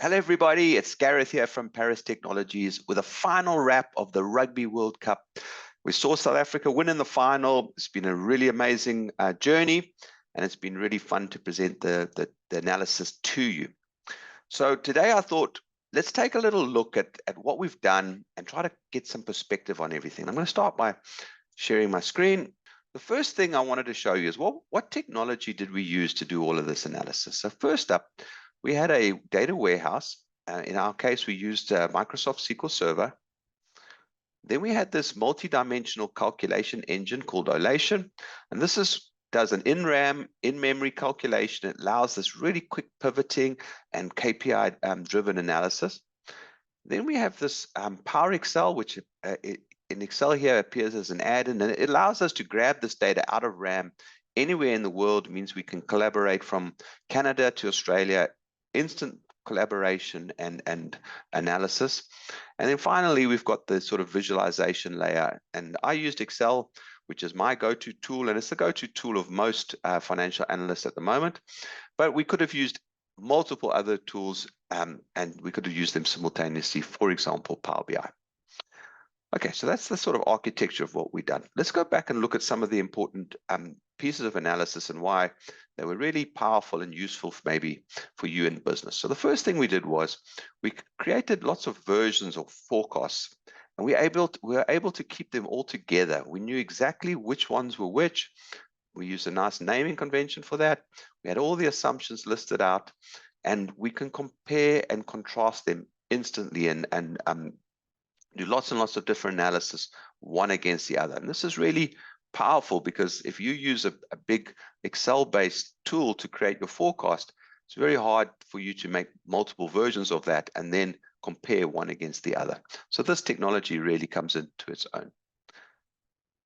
Hello, everybody. It's Gareth here from Paris Technologies with a final wrap of the Rugby World Cup. We saw South Africa win in the final. It's been a really amazing journey, and it's been really fun to present the analysis to you. So today I thought, let's take a little look at what we've done and try to get some perspective on everything. I'm going to start by sharing my screen. The first thing I wanted to show you is what technology did we use to do all of this analysis? So first up, we had a data warehouse. In our case, we used Microsoft SQL Server. Then we had this multi-dimensional calculation engine called Olation. And this does an in-RAM, in-memory calculation. It allows this really quick pivoting and KPI-driven analysis. Then we have this PowerExcel, which in Excel here appears as an add-in, and it allows us to grab this data out of RAM anywhere in the world. It means we can collaborate from Canada to Australia, instant collaboration and analysis. And then finally, we've got the sort of visualization layer. And I used Excel, which is my go-to tool, and it's the go-to tool of most financial analysts at the moment. But we could have used multiple other tools, and we could have used them simultaneously, for example, Power BI. Okay, so that's the sort of architecture of what we've done. Let's go back and look at some of the important pieces of analysis and why they were really powerful and useful maybe for you in business. So the first thing we did was we created lots of versions of forecasts, and we were able to keep them all together. We knew exactly which ones were which. We used a nice naming convention for that. We had all the assumptions listed out, and we can compare and contrast them instantly and do lots and lots of different analysis, one against the other. And this is really powerful because if you use a big Excel-based tool to create your forecast, it's very hard for you to make multiple versions of that and then compare one against the other. So this technology really comes into its own.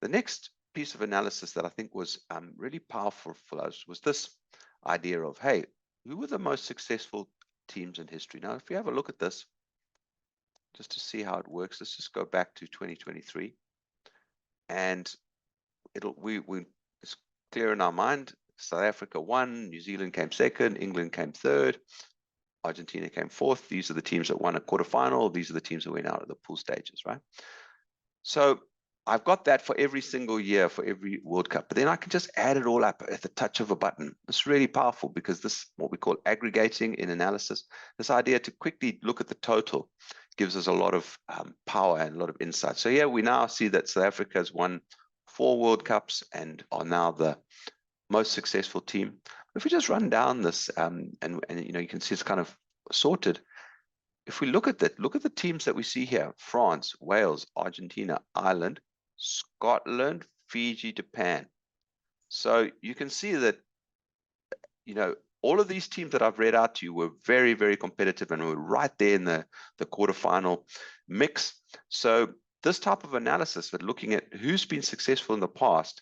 The next piece of analysis that I think was really powerful for us was this idea of, hey, who were the most successful teams in history? Now, if you have a look at this, just to see how it works, let's just go back to 2023, and it's clear in our mind. South Africa won, New Zealand came second, England came third, Argentina came fourth. These are the teams that won a quarterfinal. These are the teams that went out of the pool stages, right? So I've got that for every single year, for every World Cup, but then I can just add it all up at the touch of a button. It's really powerful because this, what we call aggregating in analysis, this idea to quickly look at the total gives us a lot of power and a lot of insight. So here we now see that South Africa has won 4 World Cups and are now the most successful team. If we just run down this, and you know, you can see it's kind of sorted. If we look at that, look at the teams that we see here: France, Wales, Argentina, Ireland, Scotland, Fiji, Japan. So you can see that, you know, all of these teams that I've read out to you were very, very competitive and were right there in the quarterfinal mix. So this type of analysis, but looking at who's been successful in the past,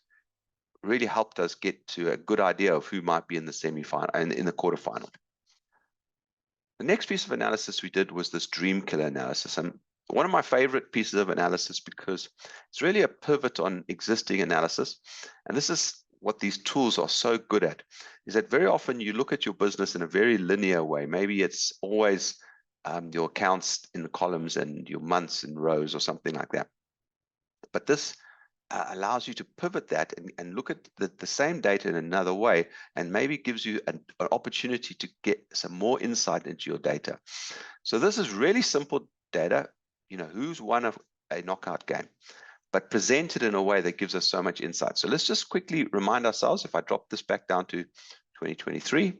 really helped us get to a good idea of who might be in the semi-final and in the quarterfinal. The next piece of analysis we did was this dream killer analysis. And one of my favorite pieces of analysis because it's really a pivot on existing analysis. And this is what these tools are so good at, is that very often you look at your business in a very linear way. Maybe it's always your accounts in the columns and your months in rows or something like that. But this allows you to pivot that and look at the same data in another way, and maybe gives you an opportunity to get some more insight into your data. So this is really simple data, you know, who's won a knockout game, but presented in a way that gives us so much insight. So let's just quickly remind ourselves, if I drop this back down to 2023,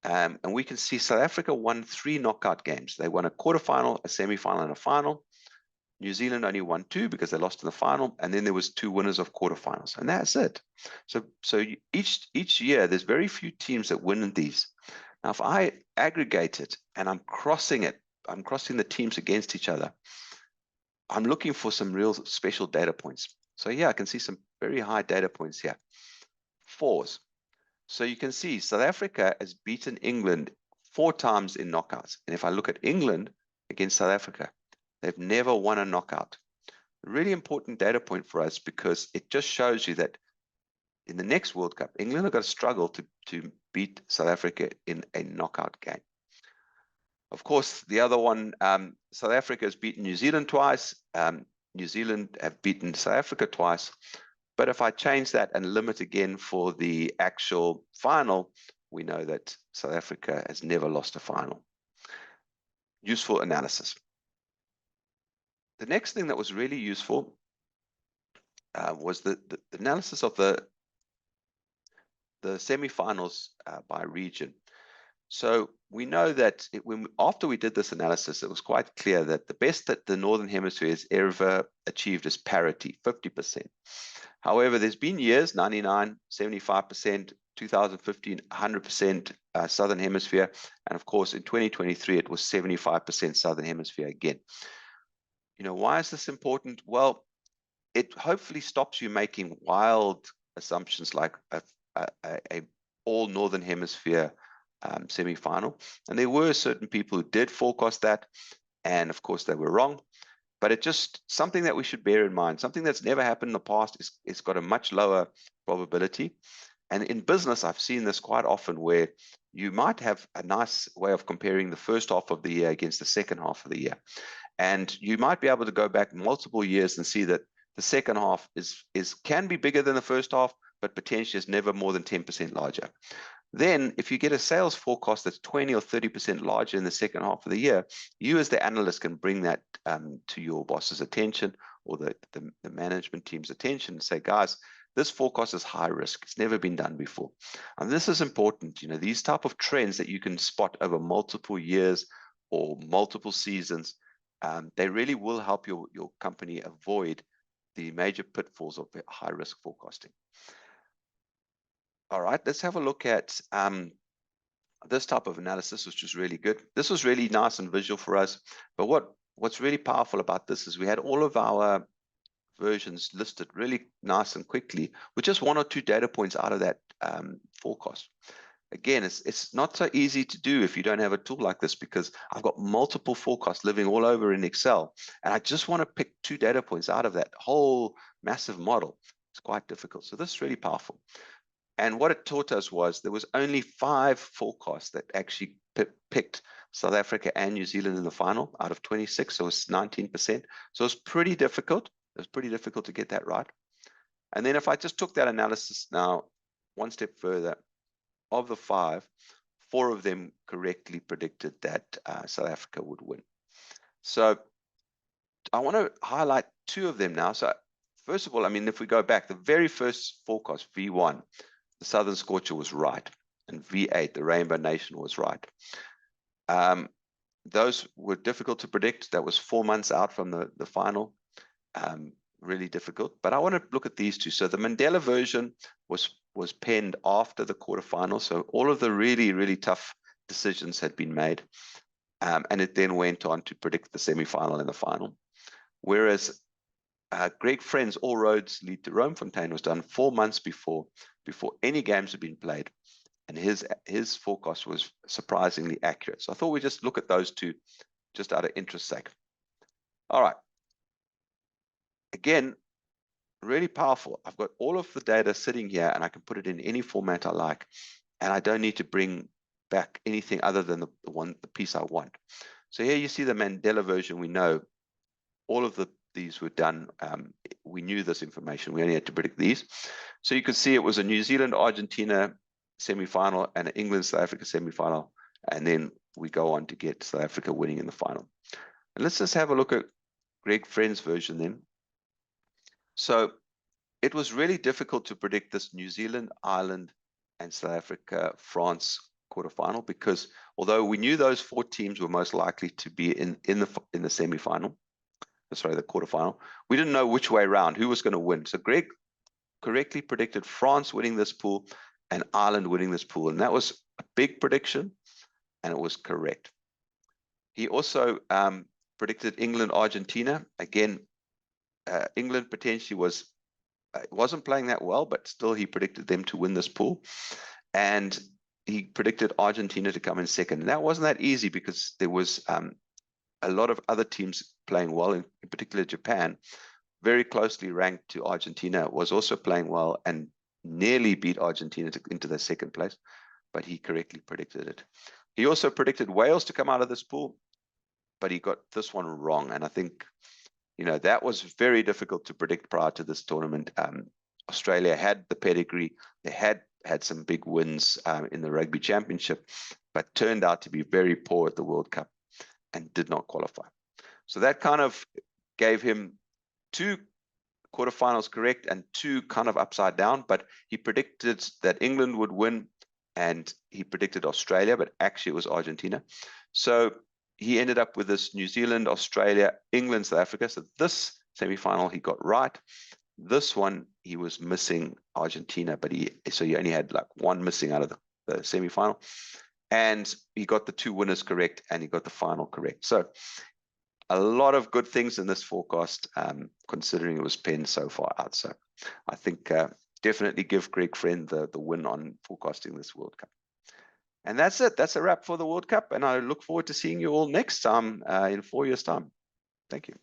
and we can see South Africa won 3 knockout games. They won a quarterfinal, a semi-final, and a final. New Zealand only won 2 because they lost in the final, and then there was 2 winners of quarterfinals, and that's it. So each year, there's very few teams that win in these. Now, if I aggregate it and I'm crossing the teams against each other, I'm looking for some real special data points. So yeah, I can see some very high data points here. 4s. So you can see South Africa has beaten England 4 times in knockouts. And if I look at England against South Africa, they've never won a knockout. A really important data point for us because it just shows you that in the next World Cup, England are going to struggle to beat South Africa in a knockout game. Of course, the other one, South Africa has beaten New Zealand twice. New Zealand have beaten South Africa twice. But if I change that and limit again for the actual final, we know that South Africa has never lost a final. Useful analysis. The next thing that was really useful was the analysis of the semi-finals by region. So we know that after we did this analysis, it was quite clear that the best that the Northern Hemisphere has ever achieved is parity, 50%. However, there's been years, 99, 75%, 2015, 100% Southern Hemisphere. And of course, in 2023, it was 75% Southern Hemisphere again. You know, why is this important? Well, it hopefully stops you making wild assumptions like a all Northern Hemisphere semi-final. And there were certain people who did forecast that, and of course they were wrong. But it's just something that we should bear in mind. Something that's never happened in the past it's got a much lower probability. And in business, I've seen this quite often where you might have a nice way of comparing the first half of the year against the second half of the year. And you might be able to go back multiple years and see that the second half can be bigger than the first half, but potentially is never more than 10% larger. Then if you get a sales forecast that's 20 or 30% larger in the second half of the year, you as the analyst can bring that to your boss's attention or the management team's attention and say, guys, this forecast is high risk. It's never been done before. And this is important. You know, these type of trends that you can spot over multiple years or multiple seasons, they really will help your company avoid the major pitfalls of high risk forecasting. All right, let's have a look at this type of analysis, which is really good. This was really nice and visual for us. But what's really powerful about this is we had all of our versions listed really nice and quickly with just one or two data points out of that forecast. Again, it's not so easy to do if you don't have a tool like this, because I've got multiple forecasts living all over in Excel, and I just want to pick two data points out of that whole massive model. It's quite difficult. So this is really powerful. And what it taught us was there was only 5 forecasts that actually picked South Africa and New Zealand in the final out of 26, so it's 19%. So it's pretty difficult. It was pretty difficult to get that right. And then if I just took that analysis now one step further, of the 5, 4 of them correctly predicted that South Africa would win. So I want to highlight 2 of them now. So first of all, I mean, if we go back, the very first forecast, V1, the Southern Scorcher was right, and V8, the Rainbow Nation, was right. Those were difficult to predict. That was 4 months out from the final. Really difficult. But I want to look at these 2. So the Mandela version was penned after the quarterfinal. So all of the really, really tough decisions had been made. And it then went on to predict the semi-final and the final. Whereas Greg Friend's All Roads Lead to Romefontein was done 4 months before any games had been played. And his forecast was surprisingly accurate. So I thought we'd just look at those 2 just out of interest sake. All right. Again, really powerful. I've got all of the data sitting here, and I can put it in any format I like. And I don't need to bring back anything other than the piece I want. So here you see the Mandela version. We know all of these were done. We knew this information. We only had to predict these. So you can see it was a New Zealand-Argentina semi-final and an England-South Africa semi-final. And then we go on to get South Africa winning in the final. And let's just have a look at Greg Friend's version then. So it was really difficult to predict this New Zealand, Ireland, and South Africa, France quarterfinal, because although we knew those 4 teams were most likely to be in the semi-final, sorry, the quarterfinal, we didn't know which way around, who was going to win. So Greg correctly predicted France winning this pool and Ireland winning this pool, and that was a big prediction, and it was correct. He also predicted England, Argentina. Again, England potentially wasn't playing that well, but still he predicted them to win this pool. And he predicted Argentina to come in second. And that wasn't that easy, because there was a lot of other teams playing well, in particular Japan, very closely ranked to Argentina, was also playing well and nearly beat Argentina into the second place, but he correctly predicted it. He also predicted Wales to come out of this pool, but he got this one wrong. And I think, you know, that was very difficult to predict prior to this tournament. Australia had the pedigree. They had some big wins in the Rugby Championship, but turned out to be very poor at the World Cup and did not qualify. So that kind of gave him 2 quarterfinals correct and 2 kind of upside down, but he predicted that England would win and he predicted Australia, but actually it was Argentina. So he ended up with this New Zealand, Australia, England, South Africa. So this semi-final he got right. This one he was missing Argentina, but he only had like 1 missing out of the semi-final. And he got the 2 winners correct and he got the final correct. So a lot of good things in this forecast, considering it was penned so far out. So I think definitely give Greg Friend the win on forecasting this World Cup. And that's it. That's a wrap for the World Cup. And I look forward to seeing you all next time in 4 years' time. Thank you.